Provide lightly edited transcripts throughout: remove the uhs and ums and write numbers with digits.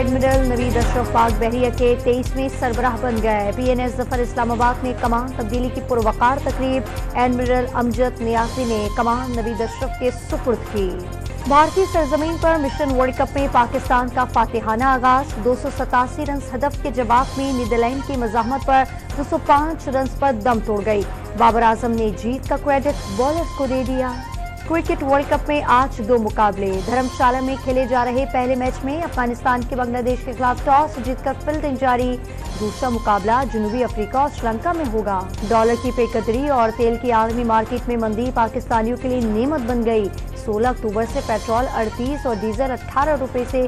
Admiral نوید اشرف پاک بحریہ کے 23ویں سربراہ بن گئے۔ PNS ظفر اسلام آباد میں کمان تبدیلی کی پروقار تقریب، ایڈمرل امجد نیازی نے کمان نوید اشرف کے سپرد کی۔ بھارتی سرزمین پر مشن ورلڈ کپ میں پاکستان کا فاتحانہ آغاز، 287 رنز ہدف کے جواب میں نیدرلینڈ کی مزاحمت پر 205 رنز پر دم توڑ گئی۔ بابر اعظم نے جیت کا کریڈٹ بالرز کو دے دیا۔ کرکٹ ورلڈ کپ میں آج 2 مقابلے، دھرمشالہ میں کھیلے جا رہے پہلے میچ میں افغانستان کی بنگلہ دیش کے خلاف ٹاس جیت کر فیلڈنگ جاری، دوسرا مقابلہ جنوبی افریقہ اور سری لنکا میں ہوگا۔ ڈالر کی بے قدری اور تیل کی عالمی مارکیٹ میں مندی پاکستانیوں کے لیے نعمت بن گئی۔ 16 اکتوبر سے پیٹرول 38 اور ڈیزل 18 روپے سے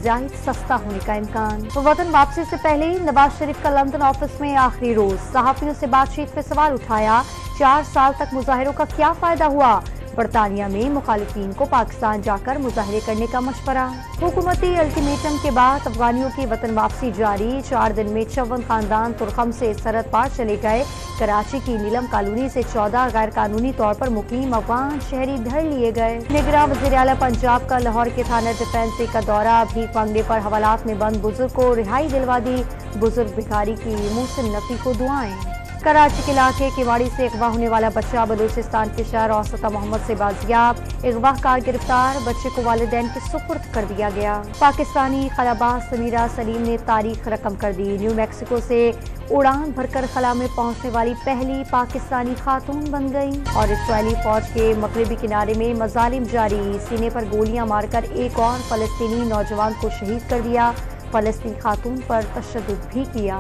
زائد سستا ہونے کا امکان۔ وطن واپسی سے پہلے نواز شریف کا لندن آفس میں آخری روز، صحافیوں سے بات چیت پہ سوال اٹھایا، 4 سال تک مظاہروں کا کیا فائدہ ہوا؟ برطانیہ میں مخالفین کو پاکستان جا کر مظاہرے کرنے کا مشورہ۔ حکومتی الٹیمیٹم کے بعد افغانیوں کی وطن واپسی جاری، 4 دن میں 54 خاندان ترخم سے سرحد پار چلے گئے۔ کراچی کی نیلم کالونی سے 14 غیر قانونی طور پر مقیم افغان شہری دھر لیے گئے۔ نگراں وزیر اعلیٰ پنجاب کا لاہور کے تھانہ ڈیفنسی کا دورہ، بھیک مانگنے پر حوالات میں بند بزرگ کو رہائی دلوا دی، بزرگ بھکاری کی محسن نقوی کو دعائیں۔ کراچی کے علاقے کیواڑی سے اغوا ہونے والا بچہ بلوچستان کے شہر اوسطا محمد سے بازیاب، اغوا کار گرفتار، بچے کو والدین کے سپرد کر دیا گیا۔ پاکستانی خلاباز سمیرہ سلیم نے تاریخ رقم کر دی، نیو میکسیکو سے اڑان بھر کر خلا میں پہنچنے والی پہلی پاکستانی خاتون بن گئی۔ اور اسرائیلی فوج کے مغربی کنارے میں مظالم جاری، سینے پر گولیاں مار کر ایک اور فلسطینی نوجوان کو شہید کر دیا، فلسطینی خاتون پر تشدد بھی کیا۔